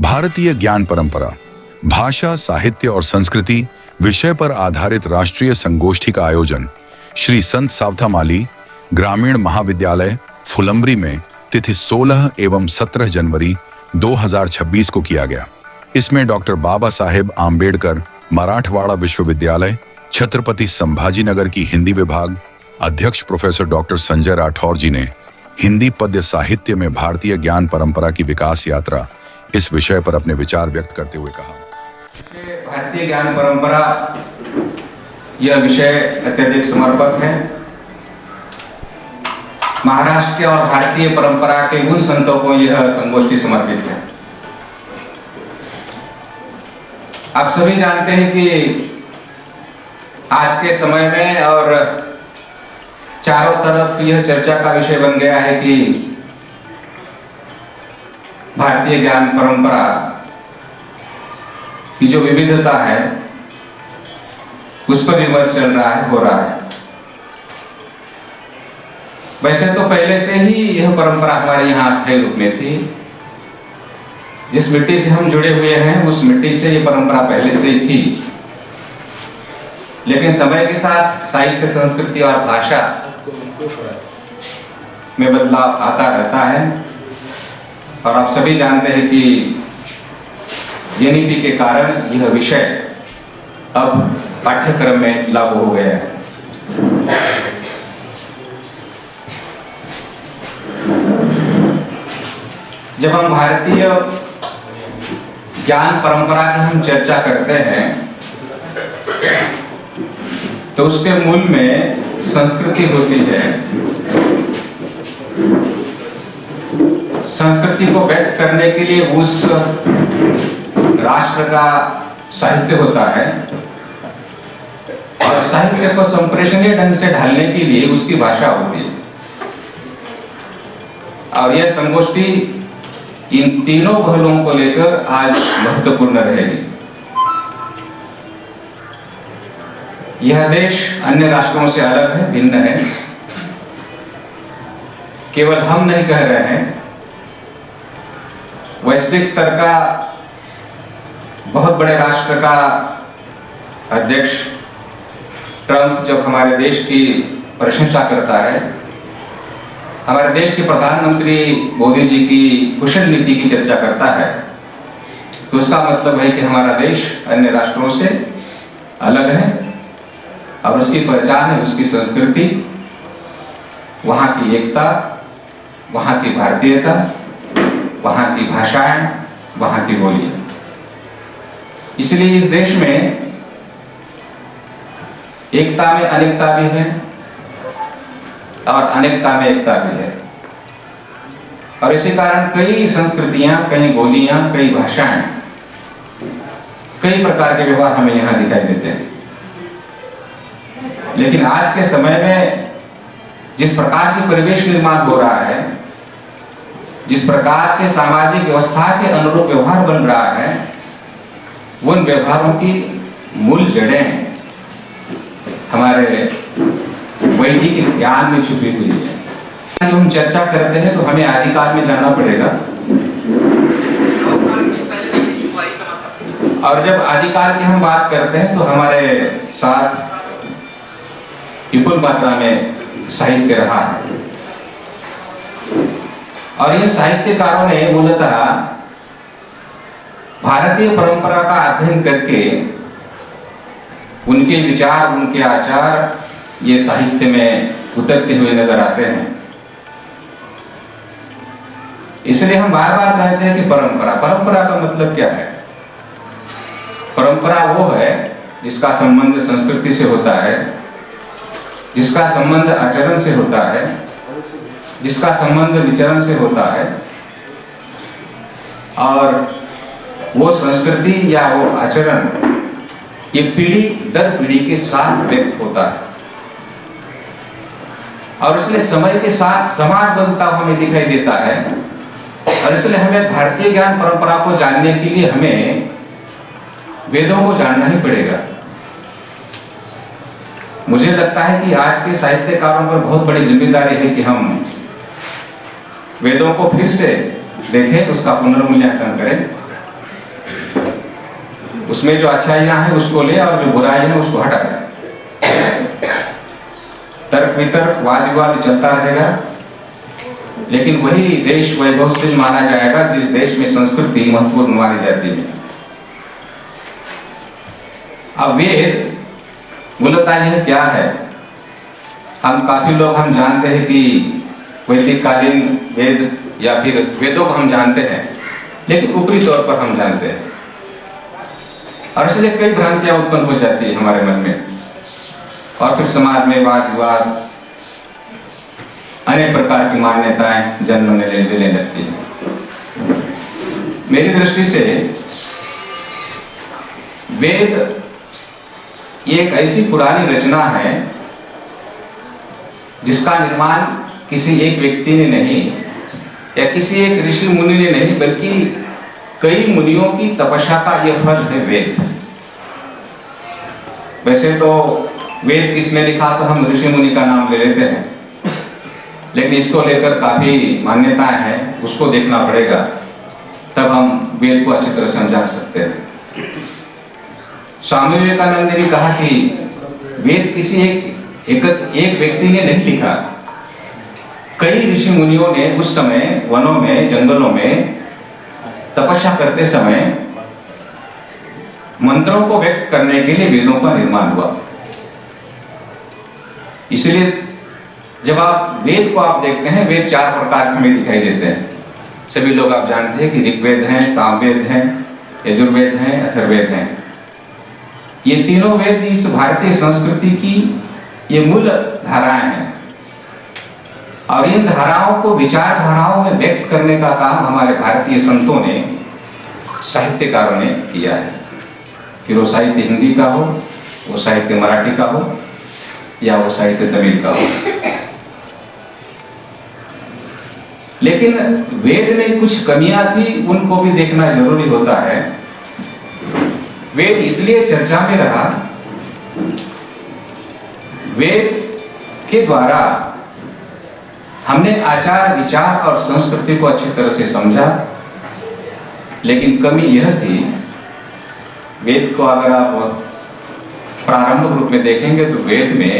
भारतीय ज्ञान परंपरा, भाषा, साहित्य और संस्कृति विषय पर आधारित राष्ट्रीय संगोष्ठी का आयोजन श्री संत सावधामाली ग्रामीण महाविद्यालय फुलंब्री में तिथि 16 एवं 17 जनवरी 2026 को किया गया। इसमें डॉक्टर बाबा साहेब आम्बेडकर मराठवाड़ा विश्वविद्यालय छत्रपति संभाजीनगर की हिंदी विभाग अध्यक्ष प्रोफेसर डॉक्टर संजय राठौर जी ने हिंदी पद्य साहित्य में भारतीय ज्ञान परंपरा की विकास यात्रा इस विषय पर अपने विचार व्यक्त करते हुए कहा। भारतीय ज्ञान परंपरा यह विषय अत्यधिक समर्पक है। महाराष्ट्र के और भारतीय परंपरा के उन संतों को यह संगोष्ठी समर्पित है। आप सभी जानते हैं कि आज के समय में और चारों तरफ यह चर्चा का विषय बन गया है कि भारतीय ज्ञान परंपरा की जो विविधता है उस पर विमर्श चल रहा है, हो रहा है। वैसे तो पहले से ही यह परंपरा हमारे यहाँ अस्थायी रूप में थी। जिस मिट्टी से हम जुड़े हुए हैं उस मिट्टी से ये परंपरा पहले से ही थी, लेकिन समय के साथ साहित्य, संस्कृति और भाषा में बदलाव आता रहता है। और आप सभी जानते हैं कि एनईपी के कारण यह विषय अब पाठ्यक्रम में लागू हो गया है। जब हम भारतीय ज्ञान परंपरा की हम चर्चा करते हैं तो उसके मूल में संस्कृति होती है। संस्कृति को व्यक्त करने के लिए उस राष्ट्र का साहित्य होता है और साहित्य को संप्रेषणीय ढंग से ढालने के लिए उसकी भाषा होती है। और यह संगोष्ठी इन तीनों पहलुओं को लेकर आज महत्वपूर्ण रहेगी। यह देश अन्य राष्ट्रों से अलग है, भिन्न है। केवल हम नहीं कह रहे हैं, वैश्विक स्तर का बहुत बड़े राष्ट्र का अध्यक्ष ट्रंप जब हमारे देश की प्रशंसा करता है, हमारे देश के प्रधानमंत्री मोदी जी की कुशल नीति की चर्चा करता है, तो उसका मतलब है कि हमारा देश अन्य राष्ट्रों से अलग है और उसकी पहचान है, उसकी संस्कृति, वहाँ की एकता, वहाँ की भारतीयता, वहाँ की भाषाएं, वहाँ की बोली। इसलिए इस देश में एकता में अनेकता भी है और अनेकता में एकता भी है। और इसी कारण कई संस्कृतियां, कई बोलियां, कई भाषाएं, कई प्रकार के व्यवहार हमें यहाँ दिखाई देते हैं। लेकिन आज के समय में जिस प्रकार से परिवेश निर्माण हो रहा है, जिस प्रकार से सामाजिक व्यवस्था के अनुरूप व्यवहार बन रहा है, उन व्यवहारों की मूल जड़ें हमारे वैदिक ज्ञान में छुपी हुई है। जब हम चर्चा करते हैं तो हमें आदिकाल में जाना पड़ेगा। और जब आदिकाल की हम बात करते हैं तो हमारे साथ विपुल मात्रा में साहित्य रहा है। और इन साहित्यकारों ने मूलतः भारतीय परंपरा का अध्ययन करके उनके विचार, उनके आचार ये साहित्य में उतरते हुए नजर आते हैं। इसलिए हम बार बार कहते हैं कि परंपरा, परंपरा का मतलब क्या है? परंपरा वो है जिसका संबंध संस्कृति से होता है, जिसका संबंध आचरण से होता है, जिसका संबंध विचरण से होता है, और वो संस्कृति या वो आचरण ये पीढ़ी दर पीढ़ी के साथ व्यक्त होता है। और इसलिए समय के साथ समाज बदलता हमें दिखाई देता है। और इसलिए हमें भारतीय ज्ञान परंपरा को जानने के लिए हमें वेदों को जानना ही पड़ेगा। मुझे लगता है कि आज के साहित्यकारों पर बहुत बड़ी जिम्मेदारी है कि हम वेदों को फिर से देखें, उसका पुनर्मूल्यांकन करें उसमें जो अच्छाइयाँ हैं उसको ले और जो बुराई है उसको हटा दे। तर्क वितर्क वाद विवाद चलता रहेगा, लेकिन वही देश वैभवशील माना जाएगा जिस देश में संस्कृति महत्वपूर्ण मानी जाती है। अब वेद मूलतः यह क्या है? हम काफी लोग हम जानते हैं कि वैदिक कालीन वेद या फिर वेदों को हम जानते हैं, लेकिन ऊपरी तौर पर हम जानते हैं, और इसलिए कई भ्रांतियां उत्पन्न हो जाती है हमारे मन में, और फिर समाज में वाद विवाद अनेक प्रकार की मान्यताएं जन्म लेने लगती है। मेरी दृष्टि से वेद एक ऐसी पुरानी रचना है जिसका निर्माण किसी एक व्यक्ति ने नहीं या किसी एक ऋषि मुनि ने नहीं, बल्कि कई मुनियों की तपस्या का यह फल है वेद। वैसे तो वेद किसने लिखा तो हम ऋषि मुनि का नाम ले लेते हैं, लेकिन इसको लेकर काफी मान्यताएं हैं, उसको देखना पड़ेगा, तब हम वेद को अच्छी तरह समझा सकते हैं। स्वामी विवेकानंद ने भी कहा कि वेद किसी एक व्यक्ति ने नहीं लिखा, कई ऋषि मुनियों ने उस समय वनों में जंगलों में तपस्या करते समय मंत्रों को व्यक्त करने के लिए वेदों का निर्माण हुआ। इसलिए जब आप वेद को आप देखते हैं, वेद 4 प्रकार के हमें दिखाई देते हैं। सभी लोग आप जानते हैं कि ऋग्वेद हैं, सामवेद हैं, यजुर्वेद हैं, अथर्ववेद हैं। ये तीनों वेद इस भारतीय संस्कृति की ये मूल धाराएं हैं, और इन धाराओं को विचारधाराओं में व्यक्त करने का काम हमारे भारतीय संतों ने, साहित्यकारों ने किया है। फिर वो साहित्य हिंदी का हो, वो साहित्य मराठी का हो, या वो साहित्य तमिल का हो। लेकिन वेद में कुछ कमियां थी, उनको भी देखना जरूरी होता है। वेद इसलिए चर्चा में रहा, वेद के द्वारा हमने आचार विचार और संस्कृति को अच्छी तरह से समझा, लेकिन कमी यह थी, वेद को अगर आप प्रारंभिक रूप में देखेंगे तो वेद में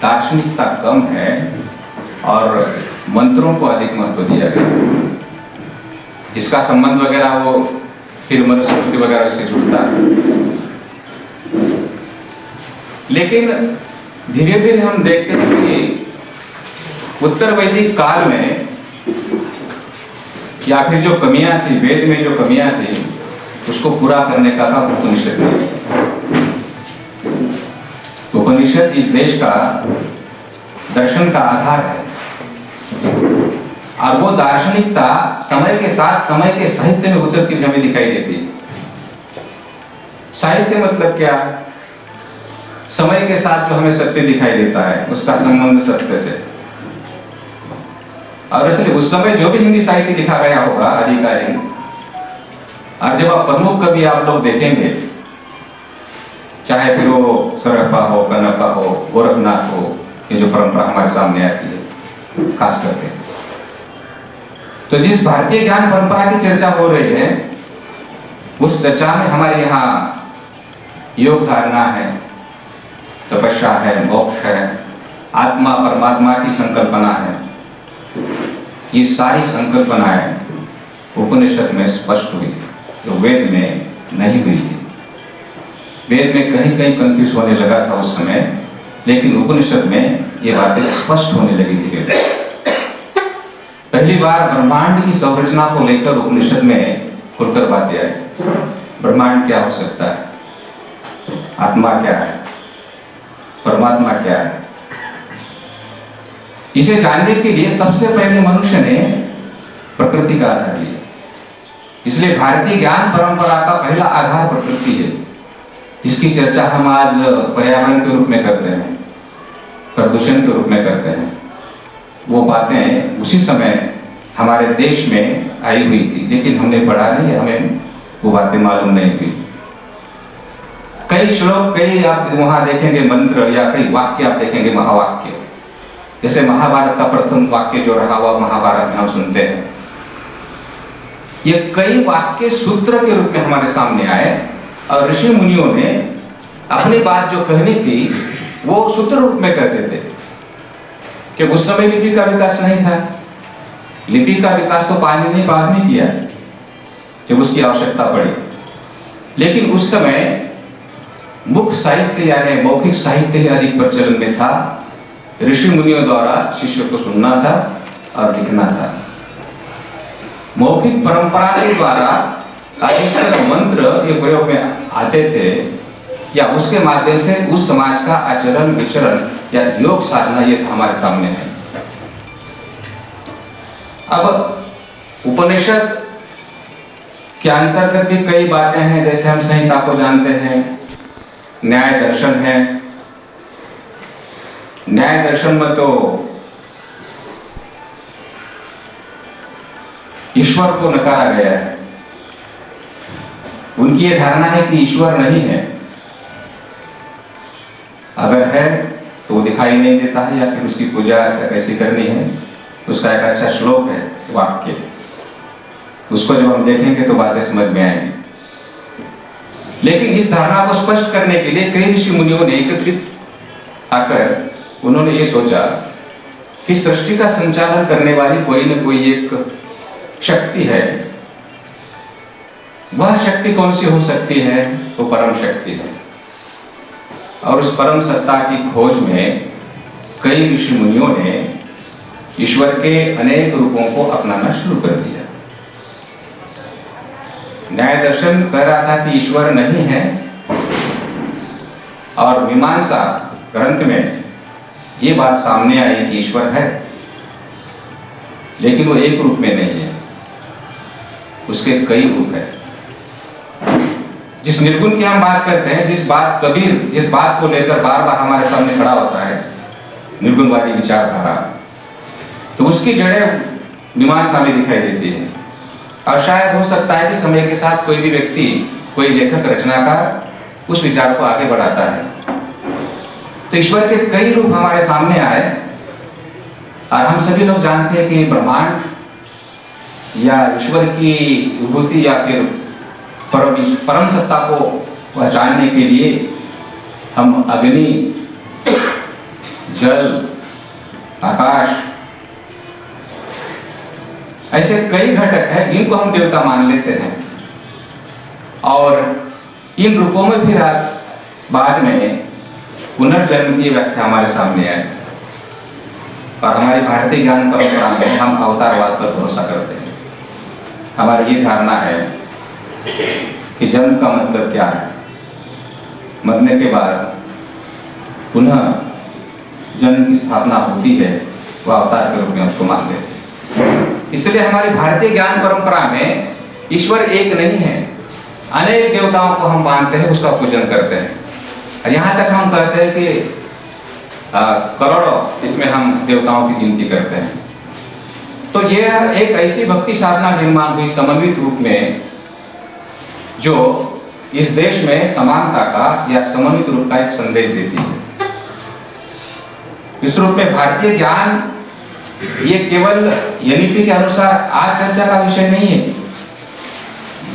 दार्शनिकता कम है और मंत्रों को अधिक महत्व दिया गया। इसका संबंध वगैरह वो फिर मनुस्मृति वगैरह से जुड़ता है। लेकिन धीरे धीरे हम देखते हैं कि उत्तर वैदिक काल में या फिर जो कमियां थी वेद में, जो कमियां थी उसको पूरा करने का काम उपनिषद ने। उपनिषद इस देश का दर्शन का आधार है, और वो दार्शनिकता समय के साथ समय के साहित्य में उतरती हुई हमें दिखाई देती है। साहित्य मतलब क्या? समय के साथ जो हमें सत्य दिखाई देता है उसका संबंध सत्य से। और इसलिए उस समय जो भी हिंदी साहित्य लिखा गया होगा आधिकारिक, और जब आप प्रमुख कवि आप लोग देखेंगे, चाहे फिर वो सरप्पा हो, कनप्पा हो, गोरखनाथ हो, ये जो परंपरा हमारे सामने आती है खास करके, तो जिस भारतीय ज्ञान परंपरा की चर्चा हो रही है उस चर्चा में हमारे यहाँ योग धारणा है, तपस्या है, मोक्ष है, आत्मा परमात्मा की संकल्पना है। ये सारी संकल्पनाएं उपनिषद में स्पष्ट हुई, जो वेद में नहीं हुई थी। वेद में कहीं कहीं कंफ्यूज होने लगा था उस समय, लेकिन उपनिषद में ये बातें स्पष्ट होने लगी थी। पहली बार ब्रह्मांड की संरचना को लेकर उपनिषद में खुलकर बातें आई। ब्रह्मांड क्या हो सकता है, आत्मा क्या है, परमात्मा क्या है, इसे जानने के लिए सबसे पहले मनुष्य ने प्रकृति का आधार लिया। इसलिए भारतीय ज्ञान परंपरा का पहला आधार प्रकृति है। इसकी चर्चा हम आज पर्यावरण के रूप में करते हैं, प्रदूषण के रूप में करते हैं। वो बातें उसी समय हमारे देश में आई हुई थी, लेकिन हमने पढ़ा नहीं, हमें वो बातें मालूम नहीं हुई। कई श्लोक, कई आप वहां देखेंगे मंत्र या कई वाक्य आप देखेंगे, महावाक्य। जैसे महाभारत का प्रथम वाक्य जो रहा हुआ महाभारत में हम सुनते हैं, ये कई वाक्य सूत्र के रूप में हमारे सामने आए और ऋषि मुनियों ने अपनी बात जो कहनी थी वो सूत्र रूप में कहते थे कि उस समय लिपि का विकास नहीं था। लिपि का विकास तो पाणिनि ने बाद में किया जब उसकी आवश्यकता पड़ी, लेकिन उस समय मुख साहित्य यानी मौखिक साहित्य ही अधिक प्रचलन में था। ऋषि मुनियों द्वारा शिष्य को सुनना था और लिखना था। मौखिक परंपरा के द्वारा अधिकतर मंत्र ये प्रयोग में आते थे या उसके माध्यम से उस समाज का आचरण विचरण या योग साधना ये हमारे सामने है। अब उपनिषद के अंतर्गत भी कई बातें हैं, जैसे हम संहिता को जानते हैं, न्याय दर्शन है। न्याय दर्शन में तो ईश्वर को नकारा गया है। उनकी ये धारणा है कि ईश्वर नहीं है, अगर है तो वो दिखाई नहीं देता है या फिर उसकी पूजा कैसी करनी है। उसका एक अच्छा श्लोक है, वाक्य, उसको जब हम देखेंगे तो बातें समझ में आएंगी। लेकिन इस धारणा को स्पष्ट करने के लिए कई ऋषि मुनियों ने एकत्रित आकर उन्होंने ये सोचा कि सृष्टि का संचालन करने वाली कोई न कोई एक शक्ति है। वह शक्ति कौन सी हो सकती है? वो परम शक्ति है। और उस परम सत्ता की खोज में कई ऋषि मुनियों ने ईश्वर के अनेक रूपों को अपनाना शुरू कर दिया। न्याय दर्शन कह रहा था कि ईश्वर नहीं है, और मीमांसा ग्रंथ में ये बात सामने आई कि ईश्वर है, लेकिन वो एक रूप में नहीं है, उसके कई रूप है। जिस निर्गुण की हम बात करते हैं, जिस बात को लेकर बार बार हमारे सामने खड़ा होता है निर्गुणवादी विचारधारा, तो उसकी जड़ें मीमांसा में दिखाई देती है। और शायद हो सकता है कि समय के साथ कोई भी व्यक्ति, कोई लेखक, रचनाकार उस विचार को आगे बढ़ाता है। तो ईश्वर के कई रूप हमारे सामने आए, और हम सभी लोग जानते हैं कि ब्रह्मांड या ईश्वर की विभूति या फिर परम सत्ता को पहचानने के लिए हम अग्नि, जल, आकाश, ऐसे कई घटक हैं, इनको हम देवता मान लेते हैं। और इन रूपों में फिर बाद में पुनर्जन्म की व्याख्या हमारे सामने आई। और हमारी भारतीय ज्ञान परंपरा में हम अवतारवाद पर भरोसा करते हैं। हमारी ये धारणा है कि जन्म का मतलब क्या है, मरने के बाद पुनः जन्म की स्थापना होती है, वह अवतार के रूप में उसको मान लेते हैं। इसलिए हमारी भारतीय ज्ञान परंपरा में ईश्वर एक नहीं है, अनेक देवताओं को हम मानते हैं, उसका पूजन करते हैं। और यहाँ तक हम कहते हैं कि करोड़ों इसमें हम देवताओं की गिनती करते हैं। तो यह एक ऐसी भक्ति साधना निर्माण हुई समन्वित रूप में, जो इस देश में समानता का या समन्वित रूप का एक संदेश देती है। इस रूप में भारतीय ज्ञान ये केवल एनईपी के अनुसार आज चर्चा का विषय नहीं है।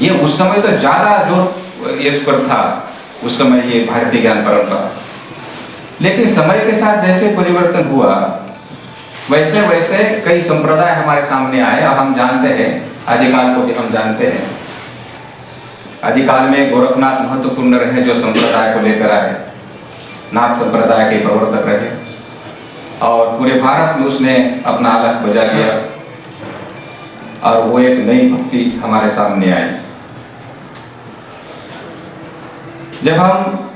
ये उस समय तो ज्यादा जो इस पर था, उस समय ये भारतीय ज्ञान परंपरा। लेकिन समय के साथ जैसे परिवर्तन हुआ, वैसे वैसे कई संप्रदाय हमारे सामने आए। और हम जानते हैं, आदिकाल को भी हम जानते हैं। आदिकाल में गोरखनाथ महत्वपूर्ण रहे, जो संप्रदाय को लेकर आए, नाथ संप्रदाय के प्रवर्तक रहे, और पूरे भारत में उसने अपना अलग बजा दिया, और वो एक नई भक्ति हमारे सामने आई। जब हम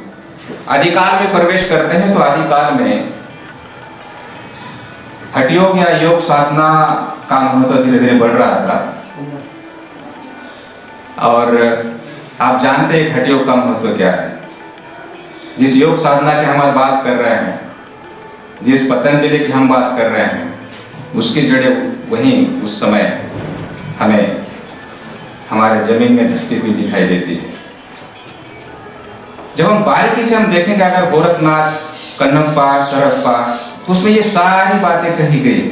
आदिकाल में प्रवेश करते हैं, तो आदिकाल में हठ योग या योग साधना का महत्व धीरे धीरे बढ़ रहा था। और आप जानते हैं हठ योग का महत्व क्या है। जिस योग साधना की हम बात कर रहे हैं, जिस पतंजलि की हम बात कर रहे हैं, उसकी जड़ें वहीं उस समय हमें हमारे जमीन में धंसती हुई दिखाई देती है। जब हम बारीकी से हम देखेंगे, अगर गोरखनाथ, कन्नप्पा, शरप्पा, तो उसमें ये सारी बातें कही गई है।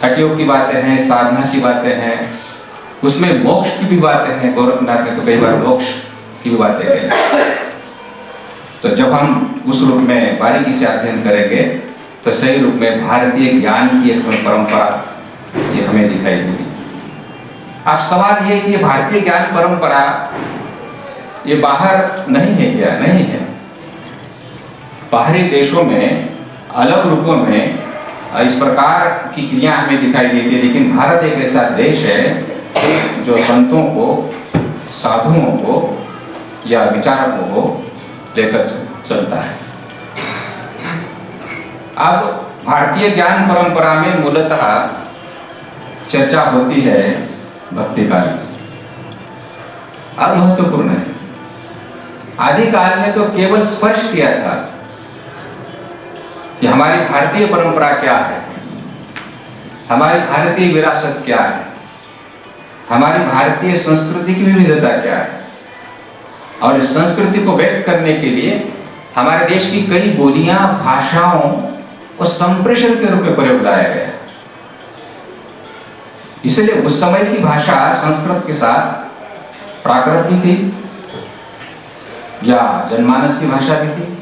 हठ योग की बातें हैं, साधना की बातें हैं, उसमें मोक्ष की भी बातें हैं। गोरखनाथ ने तो कई बार मोक्ष की बातें कही। तो जब हम उस रूप में बारीकी से अध्ययन करेंगे तो सही रूप में भारतीय ज्ञान की एक परंपरा ये हमें दिखाई देगी। अब सवाल ये कि भारतीय ज्ञान परंपरा ये बाहर नहीं है क्या? नहीं है। बाहरी देशों में अलग रूपों में इस प्रकार की क्रिया हमें दिखाई देती है, लेकिन भारत एक ऐसा देश है जो संतों को, साधुओं को या विचारकों को लेकर चलता है। अब भारतीय ज्ञान परंपरा में मूलतः चर्चा होती है भक्ति काल की, और महत्वपूर्ण है। आदिकाल में तो केवल स्पर्श किया था कि हमारी भारतीय परंपरा क्या है, हमारी भारतीय विरासत क्या है, हमारी भारतीय संस्कृति की विविधता क्या है, और इस संस्कृति को व्यक्त करने के लिए हमारे देश की कई बोलियां, भाषाओं और संप्रेषण के रूप में प्रयोग लाया गया। इसलिए उस समय की भाषा संस्कृत के साथ प्राकृत भी थी या जनमानस की भाषा भी थी।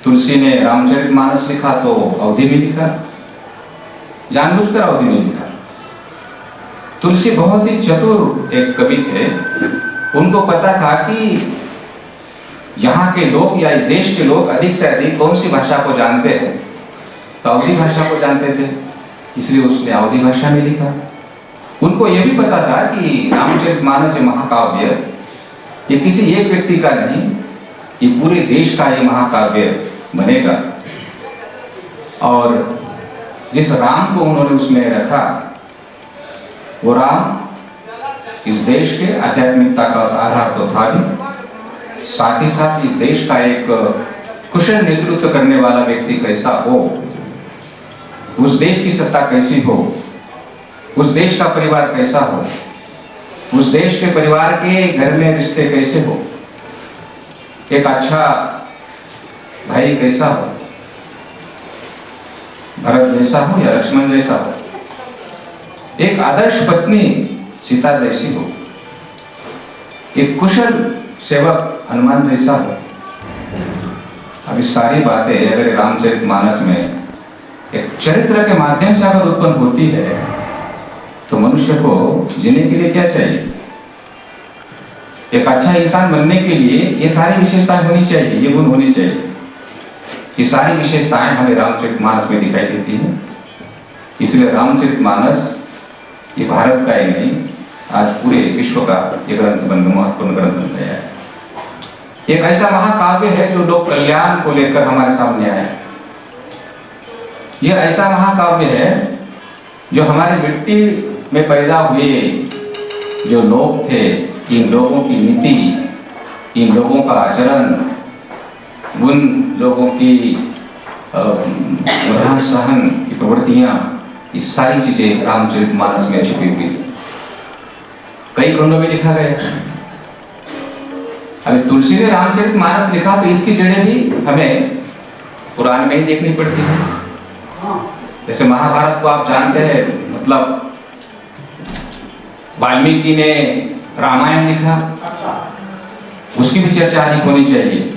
तुलसी ने रामचरितमानस लिखा तो अवधि में लिखा, जानबूझकर अवधि में लिखा। तुलसी बहुत ही चतुर एक कवि थे। उनको पता था कि यहाँ के लोग या इस देश के लोग अधिक से अधिक कौन सी भाषा को जानते हैं, तो अवधि भाषा को जानते थे, इसलिए उसने अवधि भाषा में लिखा। उनको यह भी पता था कि रामचरितमानस महाकाव्य ये किसी एक व्यक्ति का नहीं, ये पूरे देश का ये महाकाव्य बनेगा। और जिस राम को उन्होंने उसमें रखा, वो राम इस देश के आध्यात्मिकता का आधार तो था भी, साथ ही साथ इस देश का एक कुशल नेतृत्व करने वाला व्यक्ति कैसा हो, उस देश की सत्ता कैसी हो, उस देश का परिवार कैसा हो, उस देश के परिवार के घर में रिश्ते कैसे हो, एक अच्छा भाई कैसा हो, भरत जैसा हो या लक्ष्मण जैसा हो, एक आदर्श पत्नी सीता जैसी हो, एक कुशल सेवक हनुमान जैसा हो। अब इस सारी बातें अगर रामचरितमानस में एक चरित्र के माध्यम से अगर उत्पन्न होती है तो मनुष्य को जीने के लिए क्या चाहिए? एक अच्छा इंसान बनने के लिए ये सारी विशेषताएं होनी चाहिए, ये गुण होने चाहिए। ये सारी विशेषताएं हमें रामचरितमानस में दिखाई देती हैं। इसलिए रामचरितमानस ये भारत का ही नहीं, आज पूरे विश्व का ये ग्रंथ महत्वपूर्ण ग्रंथ बन गया है। एक ऐसा महाकाव्य है जो लोक कल्याण को लेकर हमारे सामने आया। यह ऐसा महाकाव्य है जो हमारी मिट्टी में पैदा हुए जो लोग थे, इन लोगों की नीति, इन लोगों का आचरण, उन लोगों की रहन सहन की प्रवृत्तियां, ये सारी चीजें रामचरितमानस में छिपी हुई थी। कई खंडों में लिखा गया। अभी तुलसी ने रामचरितमानस लिखा तो इसकी जड़ें भी हमें पुराण में ही देखनी पड़ती है। जैसे महाभारत को आप जानते हैं, मतलब वाल्मीकि ने रामायण लिखा, उसकी भी चर्चा अधिक होनी चाहिए।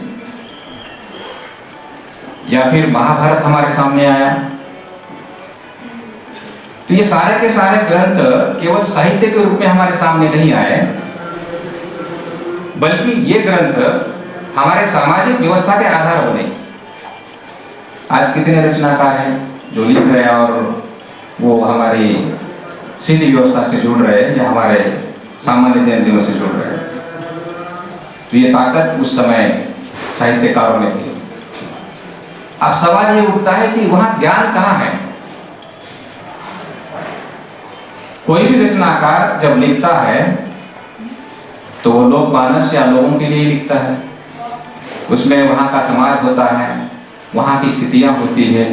या फिर महाभारत हमारे सामने आया, तो ये सारे के सारे ग्रंथ केवल साहित्य के रूप में हमारे सामने नहीं आए, बल्कि ये ग्रंथ हमारे सामाजिक व्यवस्था के आधार बने। आज कितने रचनाकार हैं जो लिख रहे हैं और वो हमारी सीधी व्यवस्था से जुड़ रहे हैं या हमारे सामान्य जन जीवन से जुड़ रहे हैं। तो ये ताकत उस समय साहित्यकारों में थी। अब सवाल ये उठता है कि वहां ज्ञान कहाँ है? कोई भी रचनाकार जब लिखता है तो वो लोकमानस या लोगों के लिए लिखता है। उसमें वहाँ का समाज होता है, वहाँ की स्थितियाँ होती है,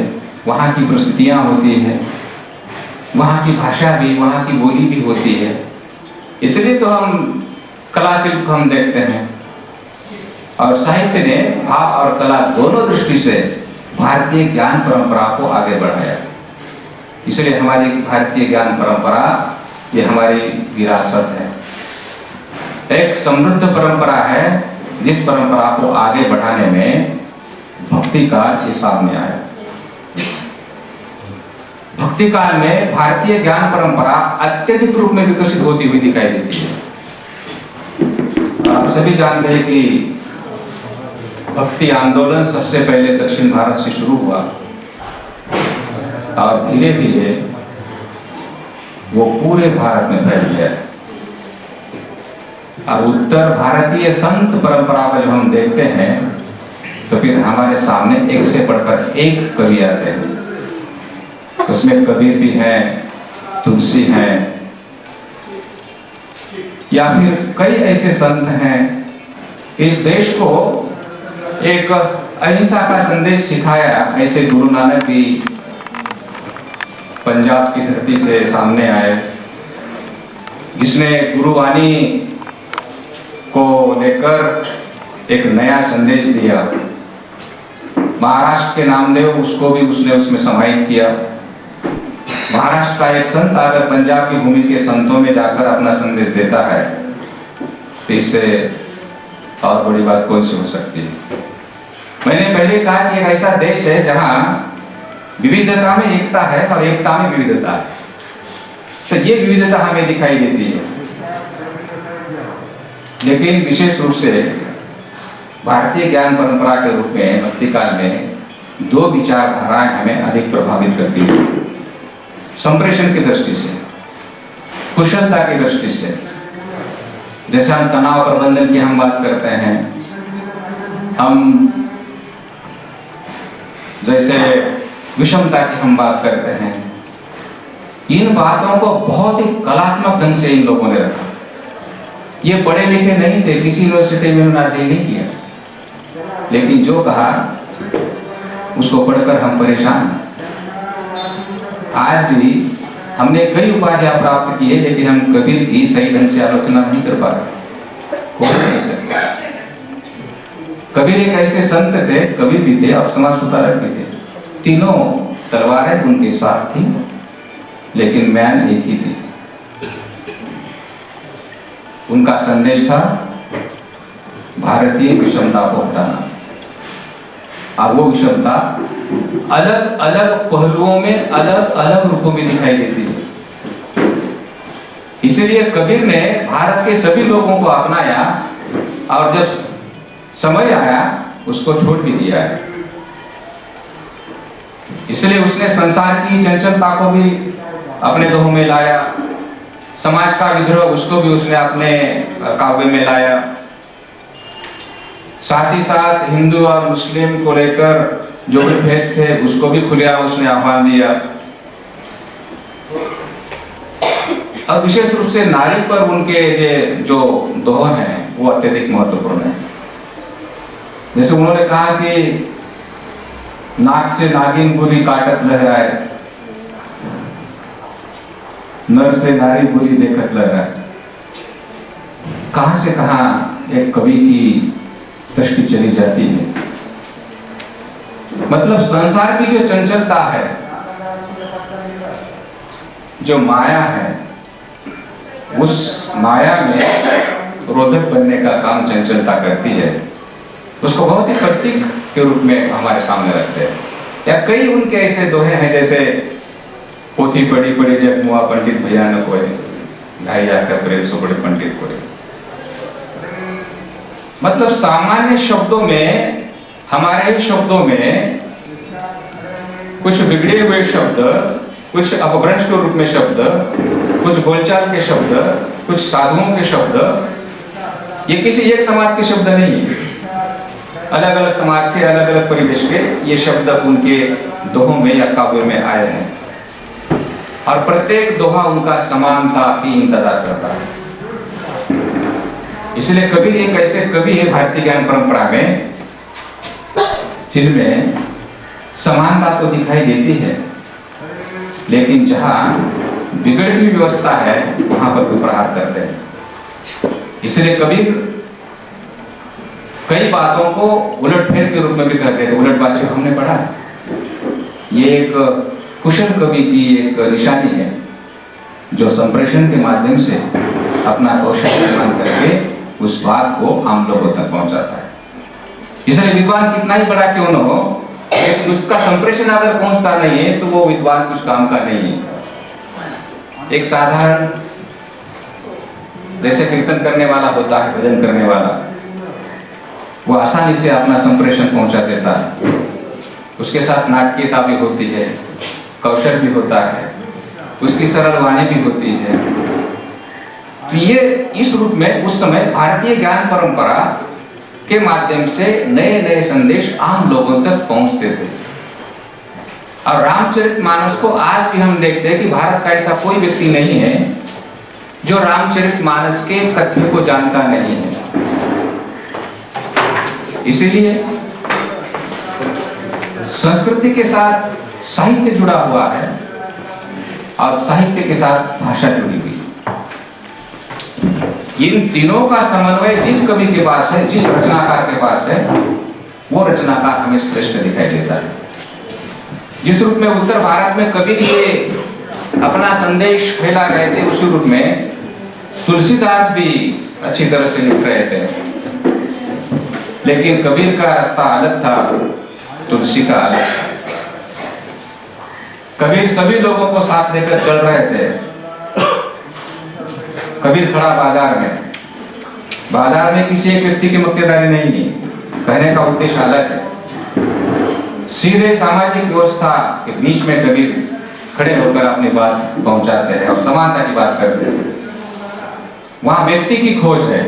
वहाँ की परिस्थितियाँ होती है, वहाँ की भाषा भी, वहाँ की बोली भी होती है। इसलिए तो हम कला शिल्प हम देखते हैं। और साहित्य ने भाव और कला दोनों दृष्टि से भारतीय ज्ञान परंपरा को आगे बढ़ाया। इसलिए हमारी भारतीय ज्ञान परंपरा ये हमारी विरासत है। एक समृद्ध परंपरा है, जिस परंपरा को आगे बढ़ाने में भक्ति काल ये सामने आया। भक्ति काल में भारतीय ज्ञान परंपरा अत्यधिक रूप में विकसित होती हुई दिखाई देती है। आप सभी जानते हैं कि भक्ति आंदोलन सबसे पहले दक्षिण भारत से शुरू हुआ और धीरे धीरे वो पूरे भारत में फैल गया। और उत्तर भारतीय संत परंपरा को जब हम देखते हैं तो फिर हमारे सामने एक से बढ़कर एक कवि आते हैं। उसमें कबीर भी हैं, तुलसी हैं, या फिर कई ऐसे संत हैं। इस देश को एक अहिंसा का संदेश सिखाया। ऐसे गुरु नानक भी पंजाब की धरती से सामने आए, जिसने गुरुवाणी को लेकर एक नया संदेश दिया। महाराष्ट्र के नामदेव, उसको भी उसने उसमें समाहित किया। महाराष्ट्र का एक संत अगर पंजाब की भूमि के संतों में जाकर अपना संदेश देता है तो इससे और बड़ी बात कौन सी हो सकती है। मैंने पहले कहा कि एक ऐसा देश है जहां विविधता में एकता है और एकता में विविधता है, तो ये विविधता हमें दिखाई देती है। लेकिन विशेष रूप से भारतीय ज्ञान परंपरा के रूप में भक्ति काल में दो विचारधाराएं हमें अधिक प्रभावित करती है। संप्रेषण की दृष्टि से, कुशलता की दृष्टि से। जैसे हम तनाव प्रबंधन की हम बात करते हैं, हम जैसे विषमता की हम बात करते हैं, इन बातों को बहुत ही कलात्मक ढंग से इन लोगों ने रखा। ये पढ़े लिखे नहीं थे, किसी यूनिवर्सिटी में उन्होंने अध्ययन नहीं किया, लेकिन जो कहा उसको पढ़कर हम परेशान हैं। आज भी हमने कई उपाधियां प्राप्त की है, लेकिन हम कबीर की सही ढंग से आलोचना नहीं कर पा रहे। हो नहीं सकता। कबीर एक ऐसे संत थे, कवि भी थे और समाज सुधारक भी थे। तीनों तलवारें उनके साथ थी, लेकिन म्यान एक ही थी। उनका संदेश था भारतीय विषमता को हटाना। अब वो विषमता अलग अलग पहलुओं में, अलग अलग रूपों में दिखाई देती है। इसीलिए कबीर ने भारत के सभी लोगों को अपनाया और जब समय आया उसको छोड़ भी दिया है। इसलिए उसने संसार की चंचलता को भी अपने दोहों में लाया, समाज का विद्रोह उसको भी उसने अपने काव्य में लाया। साथ ही साथ हिंदू और मुस्लिम को लेकर जो भी भेद थे उसको भी खुलेआम उसने आह्वान दिया। और विशेष रूप से नारी पर उनके जो दोहे हैं वो अत्यधिक महत्वपूर्ण है। जैसे उन्होंने कहा कि नाक से नागिन बुरी काटत लहराए, नर से नारी बुरी देखत लहराए। कहां से कहां एक कवि की दृष्टि चली जाती है। मतलब संसार की जो चंचलता है, जो माया है, उस माया में रोधक बनने का काम चंचलता करती है। उसको बहुत ही प्रतीक के रूप में हमारे सामने रखते हैं। या कई उनके ऐसे दोहे हैं, जैसे पोथी पढ़ी पढ़ी जग मुआ पंडित भैया न कोई, ढाई जाकर प्रेम सो बड़े पंडित कोई। मतलब सामान्य शब्दों में, हमारे ही शब्दों में कुछ बिगड़े हुए शब्द, कुछ अपभ्रंश के रूप में शब्द, कुछ बोलचाल के शब्द, कुछ साधुओं के शब्द, ये किसी एक समाज के शब्द नहीं है। अलग अलग समाज के, अलग अलग परिवेश के ये शब्द उनके दोहों में या काव्य में आए हैं। और प्रत्येक दोहा उनका समानता की इंतजार करता है। इसलिए कबीर एक ऐसे कवि है भारतीय ज्ञान परंपरा में जिनमें समानता तो दिखाई देती है, लेकिन जहां बिगड़ती व्यवस्था है वहां पर भी प्रहार करते हैं। इसलिए कबीर कई बातों को उलटफेर के रूप में भी करते थे। उलटबाजी हमने पढ़ा, ये एक कुशल कवि की एक निशानी है, जो संप्रेषण के माध्यम से अपना कौशल निर्माण करके उस बात को आम लोगों तक पहुंचाता है। इसलिए विद्वान कितना ही बड़ा क्यों न हो, लेकिन उसका संप्रेषण अगर पहुंचता नहीं है तो वो विद्वान कुछ काम का नहीं है। एक साधारण जैसे कीर्तन करने वाला होता है, भजन करने वाला, वो आसानी से अपना संप्रेषण पहुंचा देता है। उसके साथ नाटकीयता भी होती है, कौशल भी होता है, उसकी सरल वाणी भी होती है। तो ये इस रूप में उस समय भारतीय ज्ञान परंपरा के माध्यम से नए नए संदेश आम लोगों तक पहुंचते थे। और रामचरितमानस को आज भी हम देखते हैं कि भारत का ऐसा कोई व्यक्ति नहीं है जो रामचरितमानस के कथ्य को जानता नहीं है। इसीलिए संस्कृति के साथ साहित्य जुड़ा हुआ है और साहित्य के साथ भाषा जुड़ी हुई है। इन तीनों का समन्वय जिस कवि के पास है, जिस रचनाकार के पास है, वो रचनाकार हमें श्रेष्ठ दिखाई देता है। जिस रूप में उत्तर भारत में कबीर ये अपना संदेश फैला रहे थे, उसी रूप में तुलसीदास भी अच्छी तरह से लिख रहे थे। लेकिन कबीर का रास्ता अलग था, तुलसी का अलग था। कबीर सभी लोगों को साथ लेकर चल रहे थे। कबीर खड़ा बाजार में किसी एक व्यक्ति की मक्तेदारी नहीं है, कहने का उद्देश्य अलग है। सीधे सामाजिक व्यवस्था के बीच में कबीर खड़े होकर अपनी बात पहुंचाते हैं और समानता की बात करते हैं। वहां व्यक्ति की खोज है,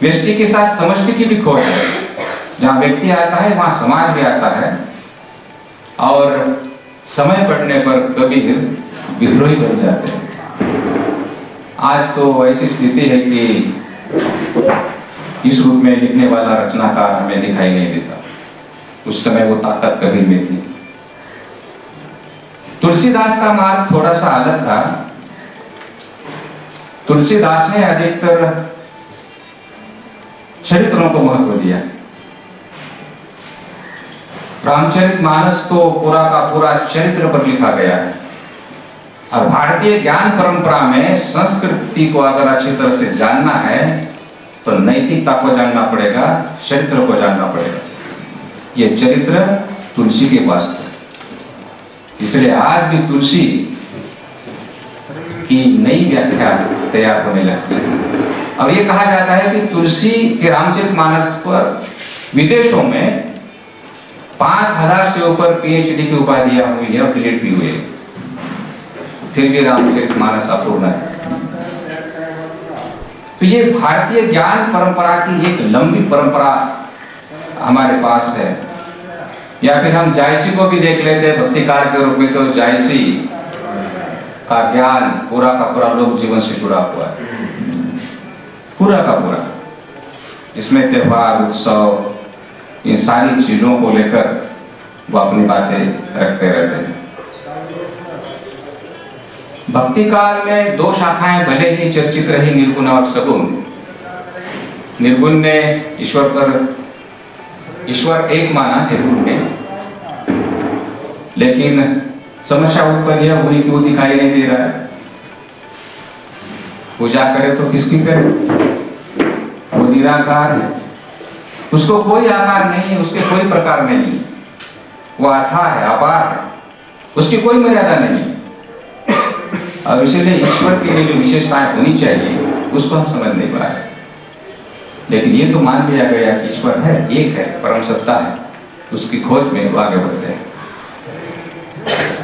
व्यक्ति के साथ समष्टि की भी खोज है। जहां व्यक्ति आता है वहां समाज भी आता है। और समय पड़ने पर कबीर विद्रोही बन जाते हैं। आज तो ऐसी स्थिति है कि इस रूप में लिखने वाला रचनाकार हमें दिखाई नहीं देता। उस समय वो ताकत कबीर में थी। तुलसीदास का मार्ग थोड़ा सा अलग था। तुलसीदास ने अधिकतर चरित्रों को महत्व दिया। रामचरितमानस तो पूरा का पूरा चरित्र पर लिखा गया है। और भारतीय ज्ञान परंपरा में संस्कृति को अगर अच्छी तरह से जानना है तो नैतिकता को जानना पड़ेगा, चरित्र को जानना पड़ेगा। ये चरित्र तुलसी के पास था। इसलिए आज भी तुलसी की नई व्याख्या तैयार होने लगती है। और ये कहा जाता है कि तुलसी के रामचरितमानस पर विदेशों में 5000 से ऊपर PhD की उपाधियां हुई है और डिलीट भी हुई है। फिर भी रामचरितमानस अपूर्ण है। तो ये भारतीय ज्ञान परंपरा की एक लंबी परंपरा हमारे पास है। या फिर हम जायसी को भी देख लेते हैं भक्तिकार के रूप में, तो जायसी का ज्ञान पूरा का पूरा लोक जीवन से जुड़ा हुआ है, पूरा का पूरा। इसमें त्योहार, उत्सव, इन सारी चीजों को लेकर वो अपनी बातें रखते रहते हैं। भक्ति काल में दो शाखाएं भले ही चर्चित रही, निर्गुण और सगुण। निर्गुण ने ईश्वर एक माना निर्गुण ने, लेकिन समस्या उत्पन्न यह हुई कि वो दिखाई नहीं दे रहा है। पूजा करे तो किसकी करे? वो निराकार है, उसको कोई आकार नहीं है, उसके कोई प्रकार नहीं। वो अथाह है, अपार है, उसकी कोई मर्यादा नहीं। और इसलिए ईश्वर के लिए जो विशेषताएं होनी चाहिए उसको हम समझ नहीं पा रहे। लेकिन ये तो मान लिया गया कि ईश्वर है, एक है, परम सत्ता है, उसकी खोज में वो आगे बढ़ते हैं।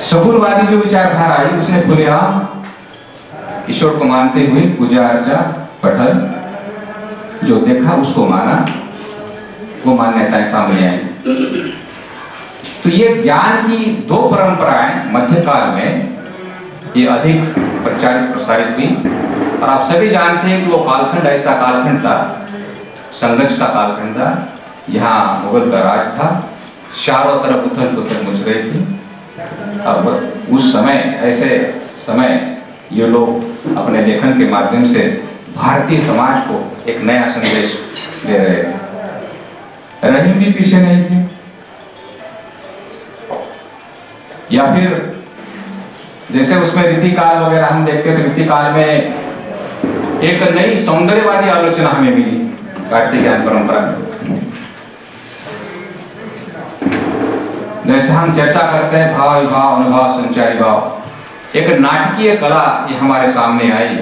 सगुणवादी जो विचारधारा आई उसने खुलेआम ईश्वर को मानते हुए पूजा अर्चा पठन जो देखा उसको माना, वो मान्यताएं सामने आई। तो ये ज्ञान की दो परंपराएं मध्यकाल में ये अधिक प्रचारित प्रसारित हुई। और आप सभी जानते हैं कि वो कालखंड ऐसा कालखंड था, संघर्ष का कालखंड था। यहाँ मुगल का राज था, चारों तरफ उथल पुथल मच रही थी। अब उस समय, ऐसे समय ये लोग अपने लेखन के माध्यम से भारतीय समाज को एक नया संदेश दे रहे थे। रहीम भी पीछे नहीं थे। या फिर जैसे उसमें रीतिकाल वगैरह हम देखते थे, रीतिकाल में एक नई सौंदर्यवादी आलोचना हमें मिली भारतीय ज्ञान परंपरा में। जैसे हम चर्चा करते हैं भाव विभाव अनुभव संचारी भाव, एक नाटकीय कला ये हमारे सामने आई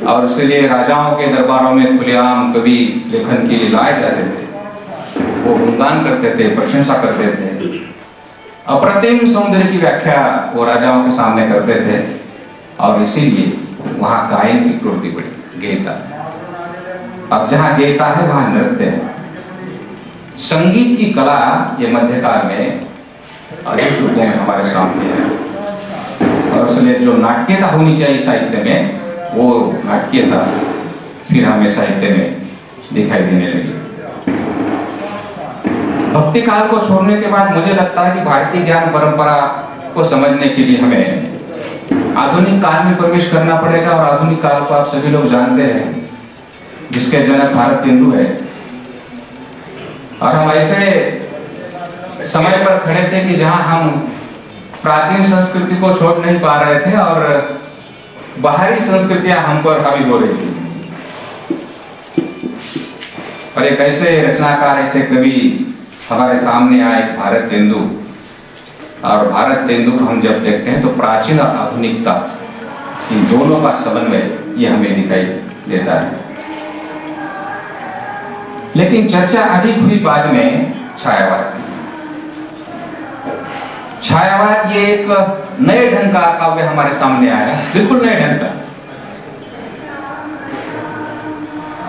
और इसलिए राजाओं के दरबारों में खुलेआम कवि लेखन के लिए लाए जाते थे, वो गुणगान करते थे, प्रशंसा करते थे, अप्रतिम सौंदर्य की व्याख्या वो राजाओं के सामने करते थे और इसीलिए वहां गायन की प्रवृत्ति बढ़ी, गीता। अब जहां गीता है वहां नृत्य है। संगीत की कला ये मध्यकाल में अधिक रूपों में हमारे सामने है और इसलिए जो नाटकीयता होनी चाहिए साहित्य में वो नाटकीयता फिर हमें साहित्य में दिखाई देने लगी। भक्ति काल को छोड़ने के बाद मुझे लगता है कि भारतीय ज्ञान परंपरा को समझने के लिए हमें आधुनिक काल में प्रवेश करना पड़ेगा और आधुनिक काल को आप सभी लोग जानते हैं, जिसके जनक भारतेंदु है। और हम ऐसे समय पर खड़े थे कि जहां हम प्राचीन संस्कृति को छोड़ नहीं पा रहे थे और बाहरी संस्कृतियां हम पर हावी हो रही थी। और एक ऐसे रचनाकार, ऐसे कवि हमारे सामने आए भारतेंदु, और भारतेंदु को हम जब देखते हैं तो प्राचीन और आधुनिकता इन दोनों का समन्वय ये हमें दिखाई देता है। लेकिन चर्चा अधिक हुई बाद में छायावाद की। छायावाद ये एक नए ढंग का काव्य हमारे सामने आया, बिल्कुल नए ढंग का।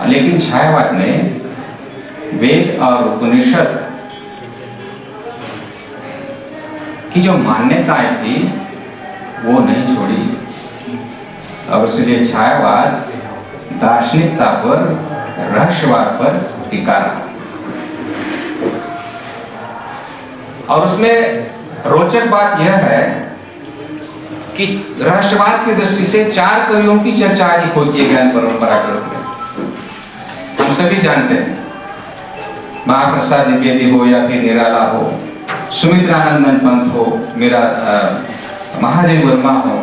लेकिन छायावाद ने वेद और उपनिषद की जो मान्यताएं थी वो नहीं छोड़ी और इसलिए छायावाद दार्शनिकता पर, रहस्यवाद पर टिका रहा। और उसमें रोचक बात यह है कि रहस्यवाद की दृष्टि से 4 कवियों की चर्चा अधिक होती है ज्ञान परंपरा के रूप में। हम सभी जानते हैं, महाप्रसाद द्विवेदी हो या फिर निराला हो, सुमित्रानंदन पंत हो, मेरा महादेव वर्मा हो,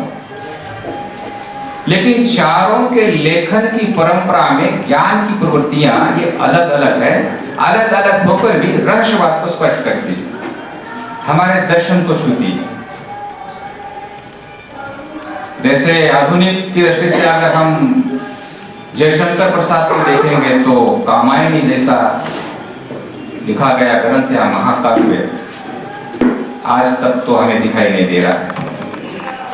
लेकिन चारों के लेखन की परंपरा में ज्ञान की प्रवृत्तियां ये अलग अलग है। अलग अलग होकर भी रहस्यवाद को स्पष्ट करती है, हमारे दर्शन को छूती है। जैसे आधुनिक की दृष्टि से अगर हम जयशंकर प्रसाद को देखेंगे तो कामायनी जैसा लिखा गया ग्रंथ या महाकाव्य आज तक तो हमें दिखाई नहीं दे रहा है।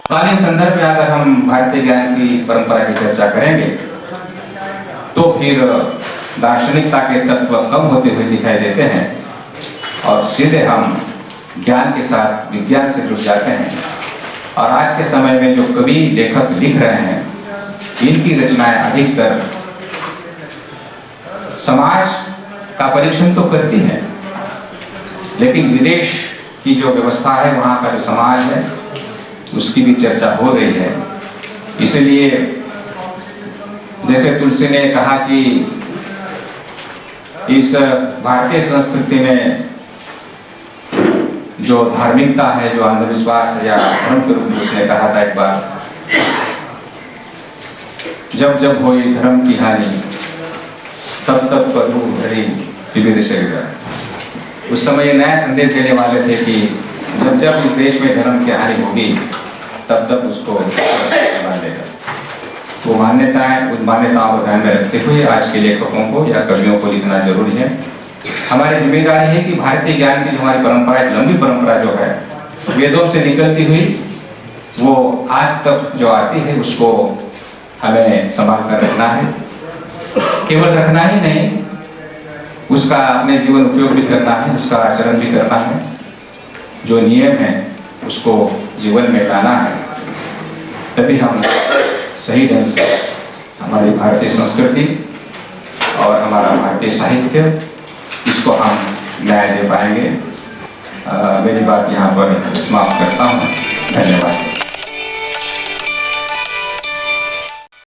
कालीन संदर्भ में अगर हम भारतीय ज्ञान की परंपरा की चर्चा करेंगे तो फिर दार्शनिकता के तत्व कम होते हुए दिखाई देते हैं और सीधे हम ज्ञान के साथ, विज्ञान से जुड़ जाते हैं। और आज के समय में जो कवि लेखक लिख रहे हैं, इनकी रचनाएं अधिकतर समाज का परीक्षण तो करती हैं, लेकिन विदेश की जो व्यवस्था है, वहाँ का जो समाज है, उसकी भी चर्चा हो रही है। इसलिए जैसे तुलसी ने कहा कि इस भारतीय संस्कृति में जो धार्मिकता है, जो अंधविश्वास है या धर्म के रूप में उसने कहा था एक बार, जब जब हुई धर्म की हानि तब तब प्रभु धरी विविध शरीर। उस समय नया संदेश देने वाले थे कि जब जब इस देश में धर्म की हानि होगी तब तक उसको मानेगा। वो मान्यताएं, उन मान्यताओं को ध्यान में रखते हुए आज के लेखकों को या कवियों को लिखना जरूरी है। हमारी जिम्मेदारी है कि भारतीय ज्ञान की जो हमारी परंपरा, एक लंबी परंपरा जो है, वेदों से निकलती हुई वो आज तक जो आती है, उसको हमें संभाल कर रखना है। केवल रखना ही नहीं, उसका अपने जीवन उपयोग भी करना है, उसका आचरण भी करना है। जो नियम है उसको जीवन में लाना है, तभी हम सही ढंग से हमारी भारतीय संस्कृति और हमारा भारतीय साहित्य, इसको हम न्याय दे पाएंगे। मेरी बात यहाँ पर समाप्त करता हूँ। धन्यवाद।